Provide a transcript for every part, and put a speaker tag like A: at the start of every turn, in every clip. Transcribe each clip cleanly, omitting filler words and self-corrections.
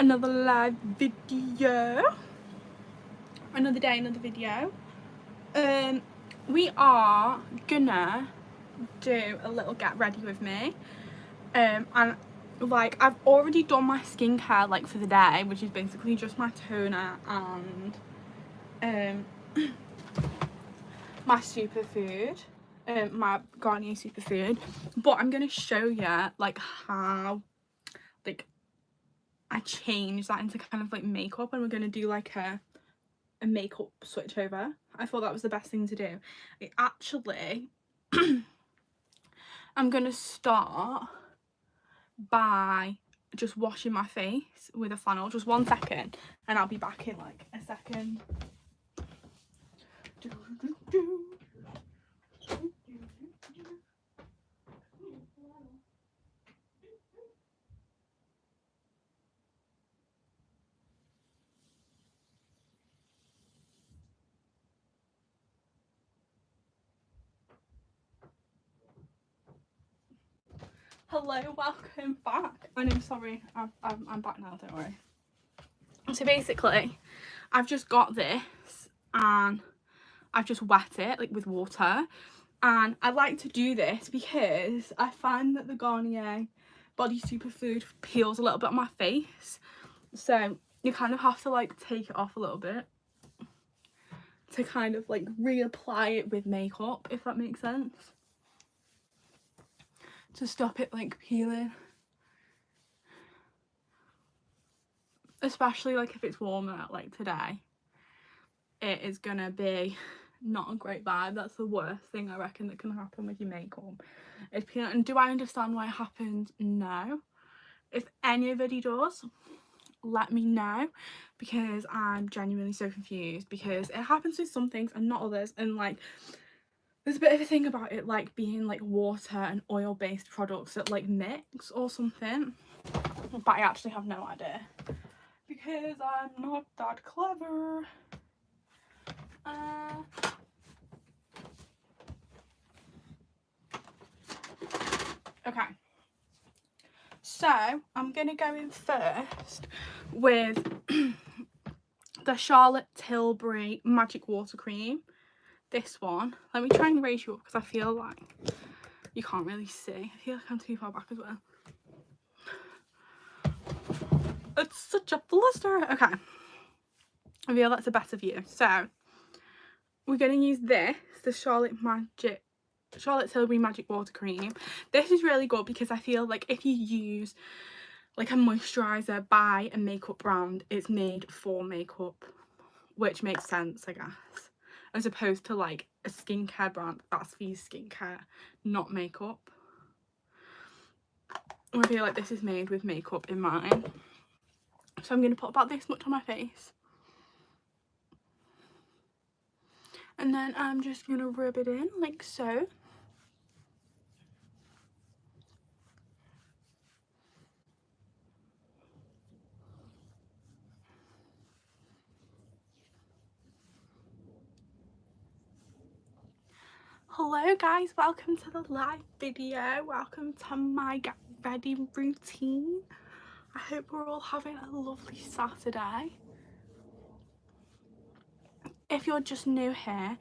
A: another live video. Another day, another video. We are gonna do a little get ready with me. And like I've already done my skincare like for the day, which is basically just my toner and my superfood, my Garnier superfood. But I'm gonna show you like how like I changed that into kind of like makeup, and we're gonna do like a makeup switch over. I thought that was the best thing to do. Actually I'm gonna start by just washing my face with a flannel. Just 1 second and I'll be back in like a second. Hello, welcome back. I'm sorry, I'm back now, don't worry. So basically, I've just got this and I've just wet it like with water, and I like to do this because I find that the Garnier body superfood peels a little bit on my face, so you kind of have to like take it off a little bit to kind of like reapply it with makeup, if that makes sense, to stop it like peeling, especially like if it's warmer like today. It is gonna be not a great vibe. That's the worst thing I reckon that can happen with your makeup, is peeling. And do I understand why it happens? No. If anybody does, let me know, because I'm genuinely so confused, because it happens with some things and not others. And like there's a bit of a thing about it like being like water and oil based products that like mix or something, but I actually have no idea because I'm not that clever. Okay, so I'm gonna go in first with the Charlotte Tilbury Magic Water Cream. This one. Let me try and raise you up because I feel like you can't really see. I feel like I'm too far back as well. It's such a blister. Okay, I feel that's a better view. So we're going to use this, the Charlotte Tilbury Magic Water Cream. This is really good because I feel like if you use like a moisturiser by a makeup brand, it's made for makeup, which makes sense, I guess, as opposed to like a skincare brand that's for your skincare, not makeup. I feel like this is made with makeup in mind. So I'm going to put about this much on my face, and then I'm just going to rub it in like so. Hello guys, welcome to the live video. Welcome to my get ready routine. I hope we're all having a lovely Saturday. If you're just new here,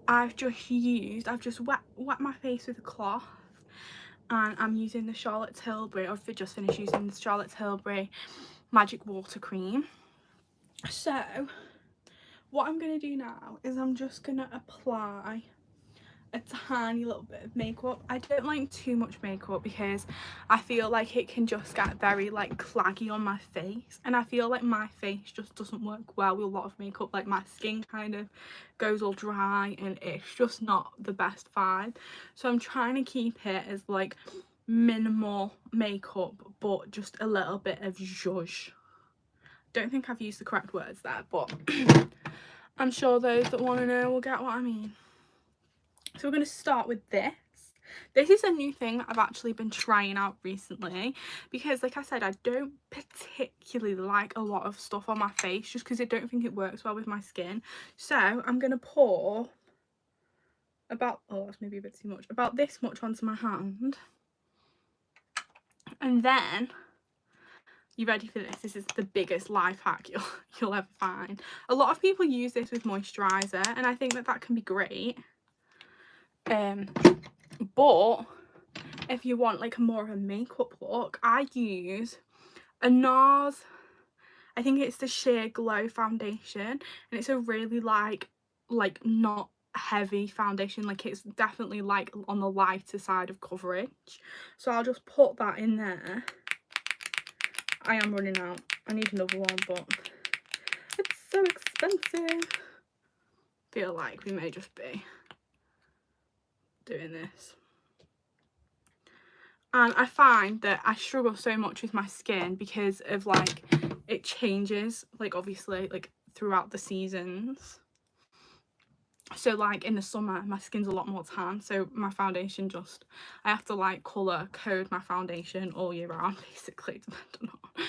A: I've just wet my face with a cloth, and I'm using the Charlotte Tilbury, or I've just finished using the Charlotte Tilbury Magic Water Cream. So what I'm going to do now is I'm just going to apply a tiny little bit of makeup. I don't like too much makeup because I feel like it can just get very like claggy on my face, and I feel like my face just doesn't work well with a lot of makeup. Like my skin kind of goes all dry and it's just not the best vibe. So I'm trying to keep it as like minimal makeup but just a little bit of zhuzh. Don't think I've used the correct words there, but I'm sure those that want to know will get what I mean. So we're going to start with this. This is a new thing that I've actually been trying out recently, because like I said, I don't particularly like a lot of stuff on my face just because I don't think it works well with my skin. So I'm going to pour about, oh that's maybe a bit too much, about this much onto my hand, and then You ready for this? This is the biggest life hack you'll ever find. A lot of people use this with moisturiser, and I think that can be great. But if you want like more of a makeup look, I use a NARS, I think it's the Sheer Glow foundation, and it's a really like not heavy foundation, like it's definitely like on the lighter side of coverage. So I'll just put that in there. I am running out. I need another one, but it's so expensive. Feel like we may just be doing this. And I find that I struggle so much with my skin because of like it changes, like obviously like throughout the seasons. So like in the summer my skin's a lot more tan, so my foundation just, I have to like colour code my foundation all year round basically, depending on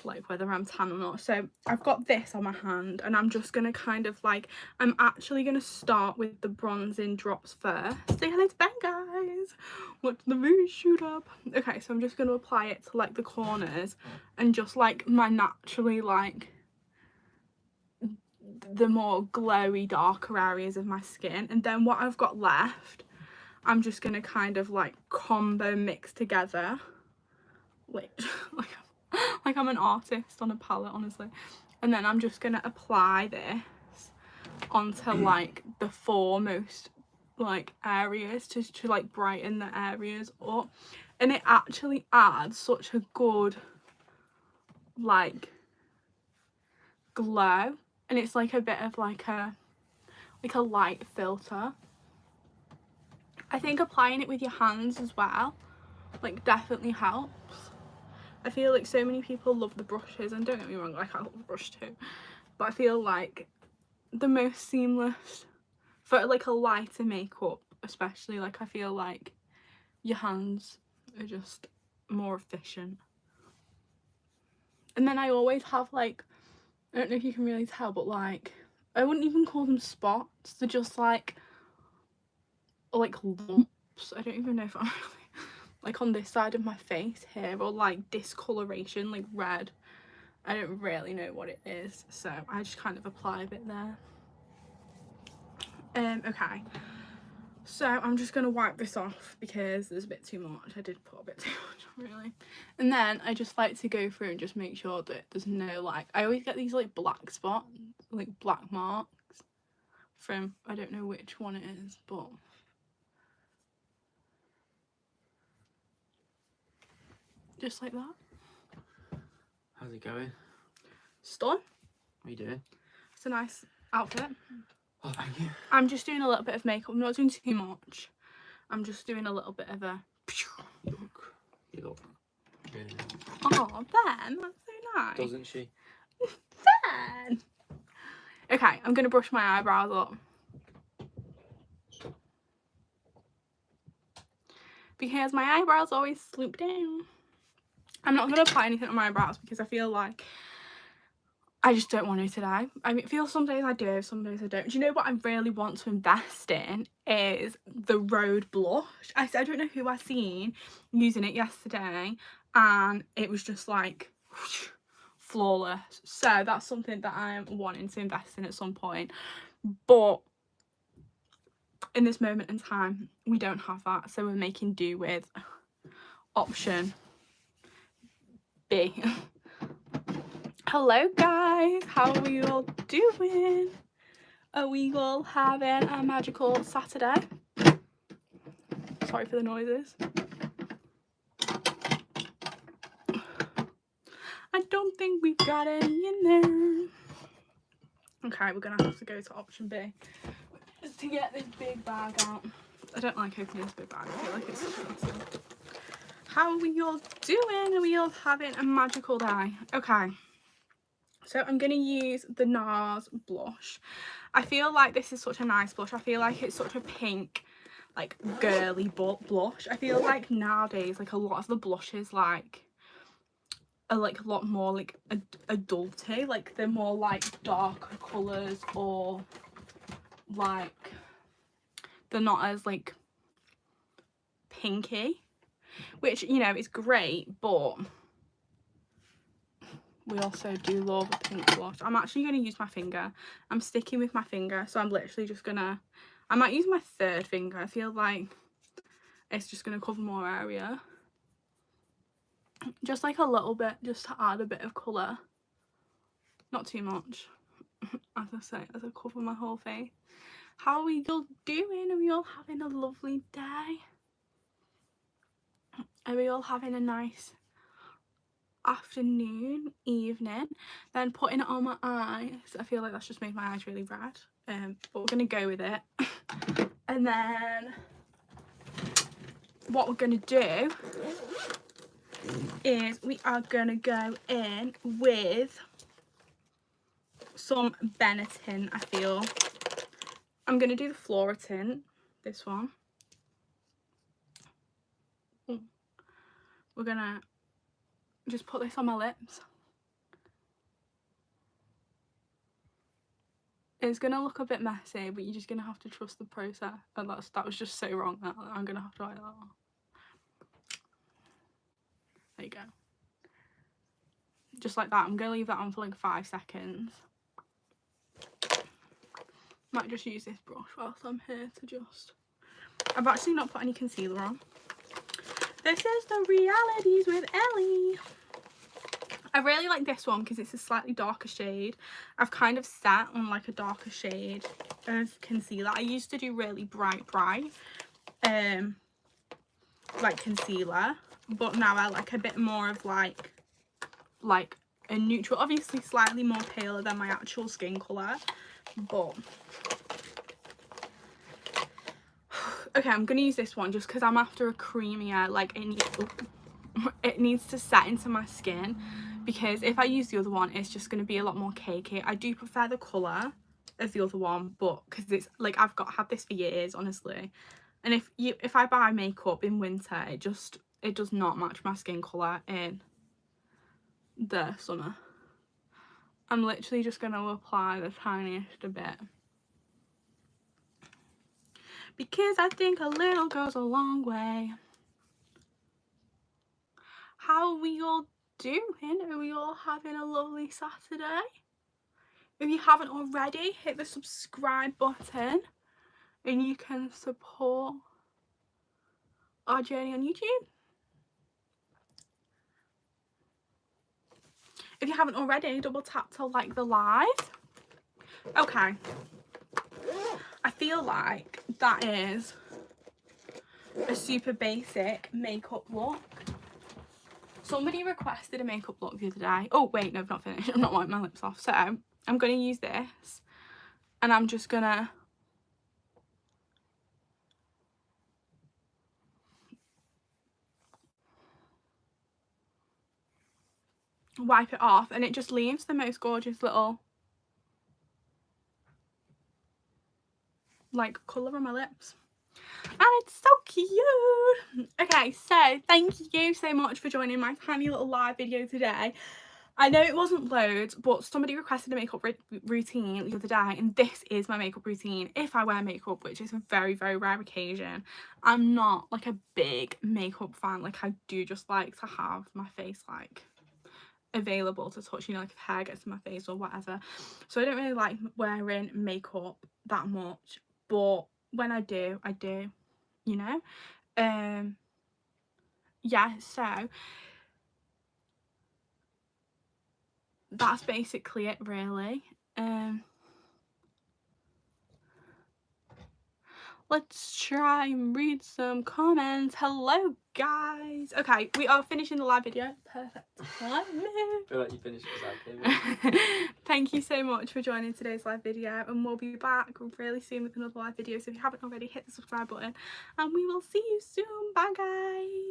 A: like whether I'm tan or not. So I've got this on my hand, and I'm just gonna kind of like, I'm actually gonna start with the bronzing drops first. Say hello to Ben, guys. Watch the movie shoot up. Okay, so I'm just gonna apply it to like the corners and just like my naturally like the more glowy darker areas of my skin, and then what I've got left I'm just gonna kind of like combo mix together, like I'm an artist on a palette, honestly. And then I'm just gonna apply this onto like the four most like areas to like brighten the areas up, and it actually adds such a good like glow, and it's like a bit of like a light filter. I think applying it with your hands as well like definitely helps. I feel like so many people love the brushes, and don't get me wrong, like I love the brush too, but I feel like the most seamless for like a lighter makeup especially, like I feel like your hands are just more efficient. And then I always have like, I don't know if you can really tell, but like I wouldn't even call them spots, they're just like lumps. I don't even know if I'm really like on this side of my face here, or like discoloration, like red. I don't really know what it is, so I just kind of apply a bit there. Okay, so I'm just gonna wipe this off because there's a bit too much. I did put a bit too much on, really. And then I just like to go through and just make sure that there's no like, I always get these like black spots, like black marks from, I don't know which one it is, but just like that.
B: How's it going?
A: Stun.
B: What are you doing?
A: It's a nice outfit.
B: Oh, thank you.
A: I'm just doing a little bit of makeup. I'm not doing too much. I'm just doing a little bit of a...
B: You look really nice.
A: Oh, Ben, that's so nice.
B: Doesn't she?
A: Ben! Okay, I'm going to brush my eyebrows up. Because my eyebrows always sloop down. I'm not going to apply anything on my eyebrows because I feel like I just don't want to today. I mean, it feels some days I do, some days I don't. Do you know what I really want to invest in is the Road blush. I don't know who I seen using it yesterday, and it was just like whoosh, flawless. So that's something that I'm wanting to invest in at some point. But in this moment in time, we don't have that. So we're making do with option B. Hello guys, how are we all doing? Are we all having a magical Saturday? Sorry for the noises. I don't think we've got any in there. Okay, we're gonna have to go to option B to get this big bag out. I don't like opening this big bag, I feel like it's such a hassle. How are we all doing? Are we all having a magical day? Okay. So I'm going to use the NARS blush. I feel like this is such a nice blush. I feel like it's such a pink, like girly blush. I feel like nowadays, like a lot of the blushes like are like a lot more like adulty. Like they're more like darker colours, or like they're not as like pinky, which, you know, is great, but we also do love a pink blush. I'm actually going to use my finger. I'm sticking with my finger, so I'm literally just going to... I might use my third finger. I feel like it's just going to cover more area. Just like a little bit, just to add a bit of colour. Not too much, as I say, as I cover my whole face. How are we all doing? Are we all having a lovely day? Are we all having a nice afternoon, evening? Then putting it on my eyes. I feel like that's just made my eyes really red. But we're going to go with it. And then what we're going to do is we are going to go in with some Ben Ellie tint, I feel. I'm going to do the Flora tint, this one. We're going to just put this on my lips. It's going to look a bit messy, but you're just going to have to trust the process. And that was just so wrong that I'm going to have to write that on. There you go. Just like that. I'm going to leave that on for like 5 seconds. Might just use this brush whilst I'm here to just... I've actually not put any concealer on. This is the Realities with Ellie. I really like this one because it's a slightly darker shade. I've kind of set on like a darker shade of concealer. I used to do really bright like concealer, but now I like a bit more of like a neutral, obviously slightly more paler than my actual skin colour, but okay, I'm gonna use this one just because I'm after a creamier, like it needs to set into my skin, because if I use the other one it's just going to be a lot more cakey. I do prefer the colour of the other one, but because it's like I've had this for years, honestly, and if I buy makeup in winter, it does not match my skin colour in the summer. I'm literally just going to apply the tiniest a bit, because I think a little goes a long way. How are we all doing? Are we all having a lovely Saturday? If you haven't already, hit the subscribe button and you can support our journey on YouTube. If you haven't already, double tap to like the live. Okay. I feel like that is a super basic makeup look. Somebody requested a makeup look the other day. Oh wait, no, I've not finished. I'm not wiping my lips off. So I'm going to use this and I'm just going to wipe it off, and it just leaves the most gorgeous little like colour on my lips. And it's so cute. Okay, so thank you so much for joining my tiny little live video today. I know it wasn't loads, but somebody requested a makeup routine the other day, and this is my makeup routine if I wear makeup, which is a very, very rare occasion. I'm not like a big makeup fan. Like, I do just like to have my face like available to touch, you know, like if hair gets in my face or whatever. So I don't really like wearing makeup that much, but when I do, you know. Yeah, so that's basically it, really. Let's try and read some comments. Hello guys. Okay, we are finishing the live video. Perfect timing.
B: I feel like you finished because I came in.
A: Thank you so much for joining today's live video, and we'll be back really soon with another live video. So if you haven't already, hit the subscribe button and we will see you soon. Bye guys.